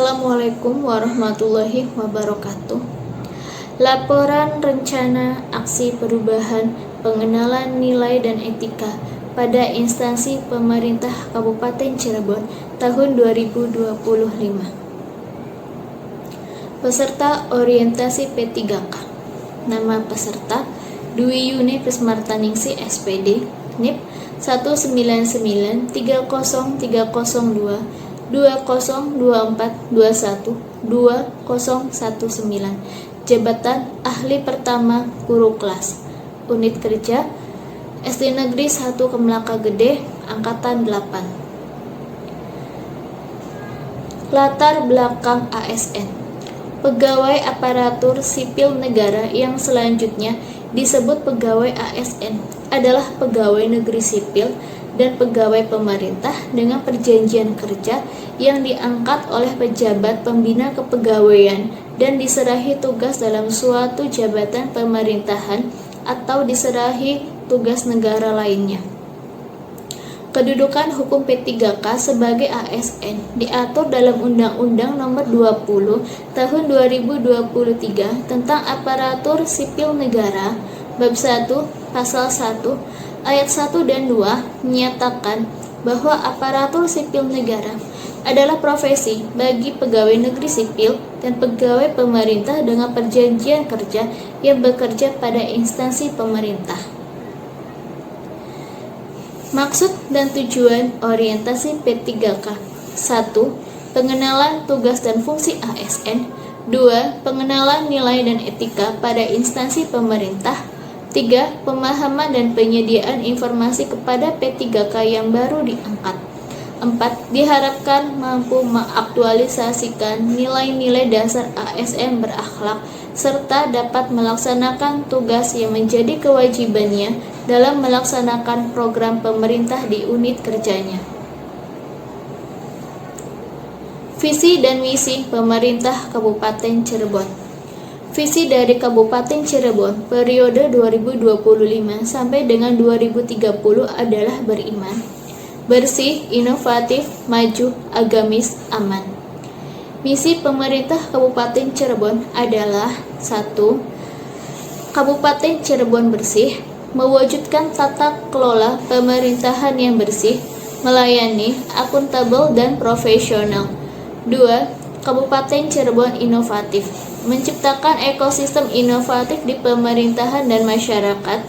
Assalamualaikum warahmatullahi wabarakatuh. Laporan rencana aksi perubahan pengenalan nilai dan etika pada instansi pemerintah Kabupaten Cirebon tahun 2025. Peserta orientasi P3K. Nama peserta Dwi Yuni Prismartaningsi SPD, NIP 199303002 202421 2019. Jabatan Ahli Pertama Guru Kelas. Unit Kerja SD Negeri 1 Kemelaka Gede, Angkatan 8. Latar belakang ASN. Pegawai aparatur sipil negara yang selanjutnya disebut pegawai ASN adalah pegawai negeri sipil dan pegawai pemerintah dengan perjanjian kerja yang diangkat oleh pejabat pembina kepegawaian dan diserahi tugas dalam suatu jabatan pemerintahan atau diserahi tugas negara lainnya. Kedudukan hukum P3K sebagai ASN diatur dalam Undang-Undang Nomor 20 Tahun 2023 tentang Aparatur Sipil Negara, Bab 1, Pasal 1, Ayat 1 dan 2 menyatakan bahwa aparatur sipil negara adalah profesi bagi pegawai negeri sipil dan pegawai pemerintah dengan perjanjian kerja yang bekerja pada instansi pemerintah. Maksud dan tujuan orientasi P3K. 1. Pengenalan tugas dan fungsi ASN. 2. Pengenalan nilai dan etika pada instansi pemerintah. 3. Pemahaman dan penyediaan informasi kepada P3K yang baru diangkat. 4. Diharapkan mampu mengaktualisasikan nilai-nilai dasar ASN berakhlak serta dapat melaksanakan tugas yang menjadi kewajibannya dalam melaksanakan program pemerintah di unit kerjanya. Visi dan misi pemerintah Kabupaten Cirebon. Visi dari Kabupaten Cirebon periode 2025 sampai dengan 2030 adalah beriman, bersih, inovatif, maju, agamis, aman. Misi pemerintah Kabupaten Cirebon adalah 1. Kabupaten Cirebon bersih, mewujudkan tata kelola pemerintahan yang bersih, melayani, akuntabel, dan profesional. 2. Kabupaten Cirebon inovatif, menciptakan ekosistem inovatif di pemerintahan dan masyarakat.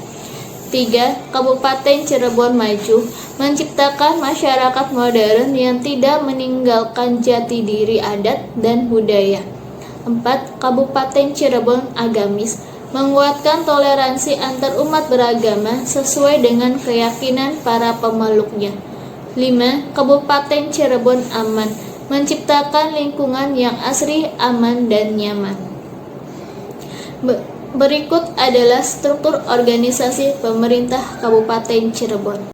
3. Kabupaten Cirebon maju, menciptakan masyarakat modern yang tidak meninggalkan jati diri adat dan budaya. 4. Kabupaten Cirebon agamis, menguatkan toleransi antar umat beragama sesuai dengan keyakinan para pemeluknya. 5. Kabupaten Cirebon aman, menciptakan lingkungan yang asri, aman, dan nyaman. Berikut adalah struktur organisasi pemerintah Kabupaten Cirebon.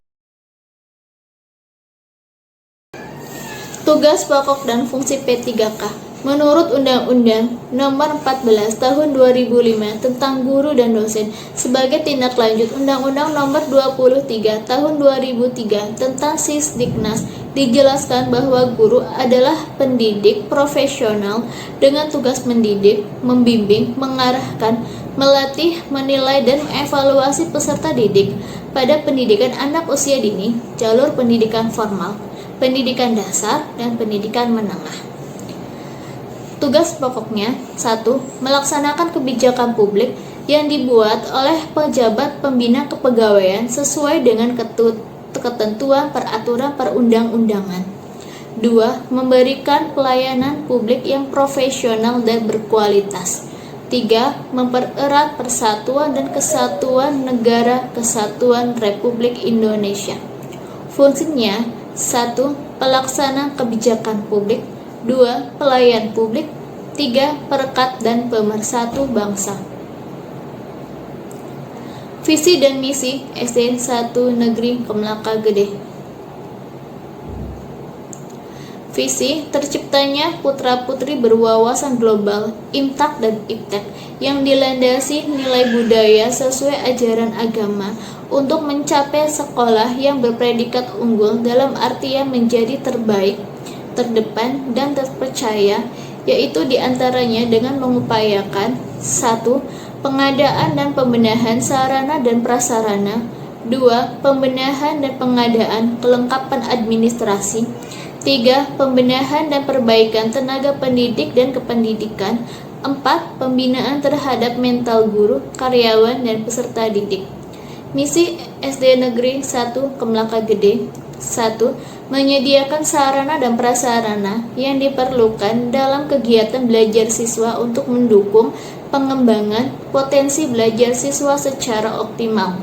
Tugas pokok dan fungsi P3K. Menurut Undang-Undang Nomor 14 Tahun 2005 tentang Guru dan Dosen, sebagai tindak lanjut Undang-Undang Nomor 23 Tahun 2003 tentang Sisdiknas, dijelaskan bahwa guru adalah pendidik profesional dengan tugas mendidik, membimbing, mengarahkan, melatih, menilai, dan mengevaluasi peserta didik pada pendidikan anak usia dini, jalur pendidikan formal, pendidikan dasar, dan pendidikan menengah. Tugas pokoknya: 1. Melaksanakan kebijakan publik yang dibuat oleh pejabat pembina kepegawaian sesuai dengan ketentuan peraturan perundang-undangan. 2. Memberikan pelayanan publik yang profesional dan berkualitas. 3. Mempererat persatuan dan kesatuan negara Kesatuan Republik Indonesia. Fungsinya: 1. Pelaksana kebijakan publik. 2. Pelayan publik. 3. Perekat dan pemersatu bangsa. Visi dan misi SD 1 Negeri Kemelaka Gede. Visi: terciptanya putra-putri berwawasan global, IMTAK dan IPTEK, yang dilandasi nilai budaya sesuai ajaran agama untuk mencapai sekolah yang berpredikat unggul dalam artian menjadi terbaik, terdepan dan terpercaya, yaitu diantaranya dengan mengupayakan 1. Pengadaan dan pembenahan sarana dan prasarana. 2. Pembenahan dan pengadaan kelengkapan administrasi. 3. Pembenahan dan perbaikan tenaga pendidik dan kependidikan. 4. Pembinaan terhadap mental guru, karyawan, dan peserta didik. Misi SD Negeri 1 Kemlaka Gede. 1. Menyediakan sarana dan prasarana yang diperlukan dalam kegiatan belajar siswa untuk mendukung pengembangan potensi belajar siswa secara optimal.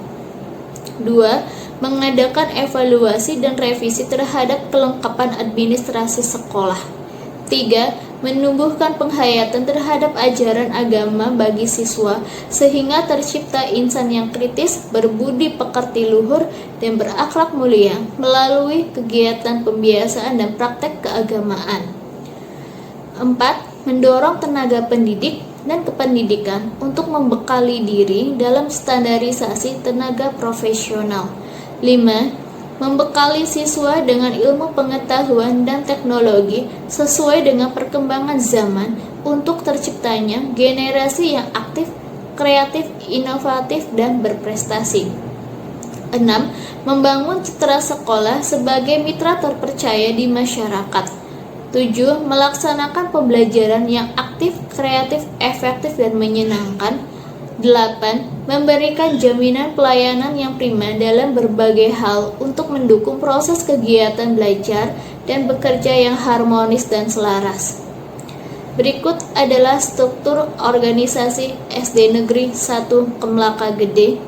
2. Mengadakan evaluasi dan revisi terhadap kelengkapan administrasi sekolah. 3. Menumbuhkan penghayatan terhadap ajaran agama bagi siswa sehingga tercipta insan yang kritis, berbudi pekerti luhur, dan berakhlak mulia melalui kegiatan pembiasaan dan praktek keagamaan. 4. Mendorong tenaga pendidik dan kependidikan untuk membekali diri dalam standarisasi tenaga profesional. 5. Membekali siswa dengan ilmu pengetahuan dan teknologi sesuai dengan perkembangan zaman untuk terciptanya generasi yang aktif, kreatif, inovatif, dan berprestasi. 6. Membangun citra sekolah sebagai mitra terpercaya di masyarakat. 7. Melaksanakan pembelajaran yang aktif, kreatif, efektif, dan menyenangkan. 8. Memberikan jaminan pelayanan yang prima dalam berbagai hal untuk mendukung proses kegiatan belajar dan bekerja yang harmonis dan selaras. Berikut adalah struktur organisasi SD Negeri 1 Kemlaka Gede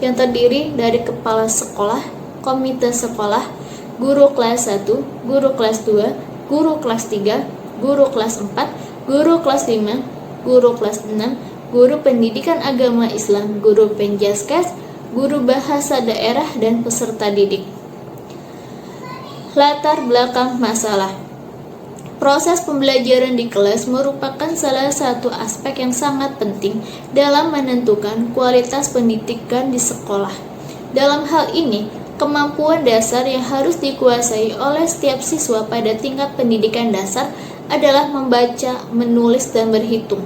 yang terdiri dari kepala sekolah, komite sekolah, guru kelas 1, guru kelas 2, guru kelas 3, guru kelas 4, guru kelas 5, guru kelas 6, guru pendidikan agama Islam, guru penjaskes, guru bahasa daerah, dan peserta didik. Latar belakang masalah. Proses pembelajaran di kelas merupakan salah satu aspek yang sangat penting dalam menentukan kualitas pendidikan di sekolah. Dalam hal ini, kemampuan dasar yang harus dikuasai oleh setiap siswa pada tingkat pendidikan dasar adalah membaca, menulis, dan berhitung.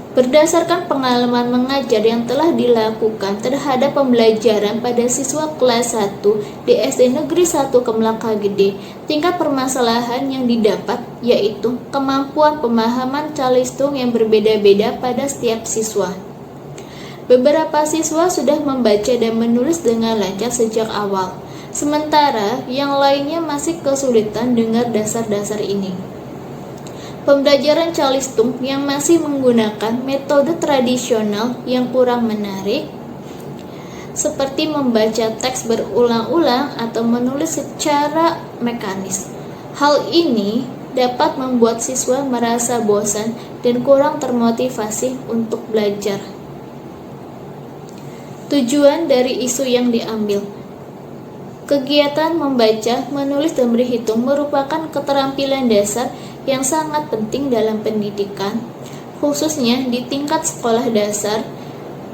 Berdasarkan pengalaman mengajar yang telah dilakukan terhadap pembelajaran pada siswa kelas 1 di SD Negeri 1 Kemlaka Gede, tingkat permasalahan yang didapat yaitu kemampuan pemahaman calistung yang berbeda-beda pada setiap siswa. Beberapa siswa sudah membaca dan menulis dengan lancar sejak awal, sementara yang lainnya masih kesulitan dengan dasar-dasar ini. Pembelajaran calistung yang masih menggunakan metode tradisional yang kurang menarik, seperti membaca teks berulang-ulang atau menulis secara mekanis. Hal ini dapat membuat siswa merasa bosan dan kurang termotivasi untuk belajar. Tujuan dari isu yang diambil. Kegiatan membaca, menulis, dan berhitung merupakan keterampilan dasar yang sangat penting dalam pendidikan, khususnya di tingkat sekolah dasar.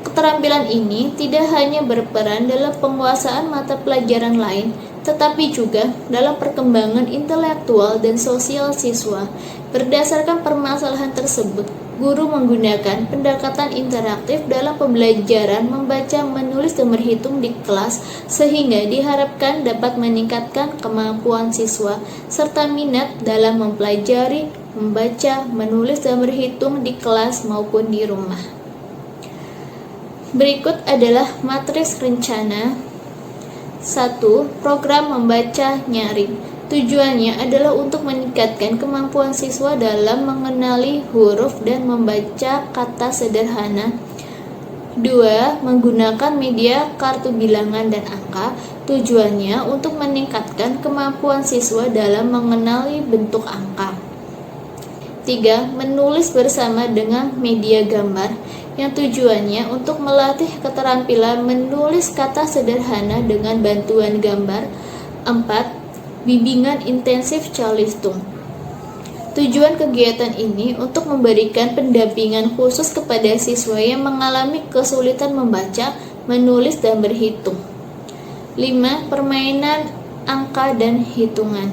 Keterampilan ini tidak hanya berperan dalam penguasaan mata pelajaran lain, tetapi juga dalam perkembangan intelektual dan sosial siswa. Berdasarkan permasalahan tersebut, guru menggunakan pendekatan interaktif dalam pembelajaran membaca, menulis, dan berhitung di kelas sehingga diharapkan dapat meningkatkan kemampuan siswa serta minat dalam mempelajari, membaca, menulis, dan berhitung di kelas maupun di rumah. Berikut adalah matriks rencana. 1. Program membaca nyaring. Tujuannya adalah untuk meningkatkan kemampuan siswa dalam mengenali huruf dan membaca kata sederhana. 2. Menggunakan media kartu bilangan dan angka. Tujuannya untuk meningkatkan kemampuan siswa dalam mengenali bentuk angka. 3. Menulis bersama dengan media gambar, yang tujuannya untuk melatih keterampilan menulis kata sederhana dengan bantuan gambar. 4. Bimbingan intensif calistung. Tujuan kegiatan ini untuk memberikan pendampingan khusus kepada siswa yang mengalami kesulitan membaca, menulis, dan berhitung. 5. Permainan angka dan hitungan.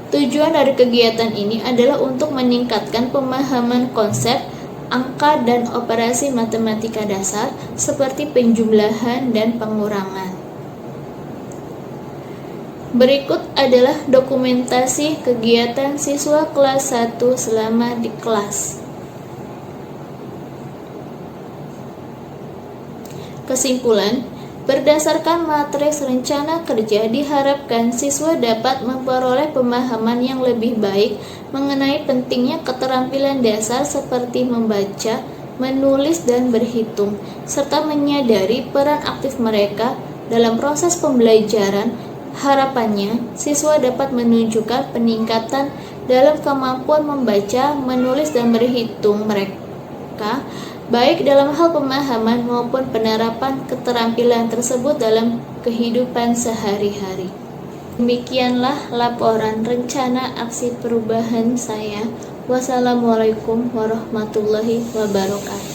Tujuan dari kegiatan ini adalah untuk meningkatkan pemahaman konsep, angka, dan operasi matematika dasar seperti penjumlahan dan pengurangan. Berikut adalah dokumentasi kegiatan siswa kelas 1 selama di kelas. Kesimpulan, berdasarkan matriks rencana kerja diharapkan siswa dapat memperoleh pemahaman yang lebih baik mengenai pentingnya keterampilan dasar seperti membaca, menulis, dan berhitung, serta menyadari peran aktif mereka dalam proses pembelajaran. Harapannya, siswa dapat menunjukkan peningkatan dalam kemampuan membaca, menulis, dan berhitung mereka, baik dalam hal pemahaman maupun penerapan keterampilan tersebut dalam kehidupan sehari-hari. Demikianlah laporan rencana aksi perubahan saya. Wassalamualaikum warahmatullahi wabarakatuh.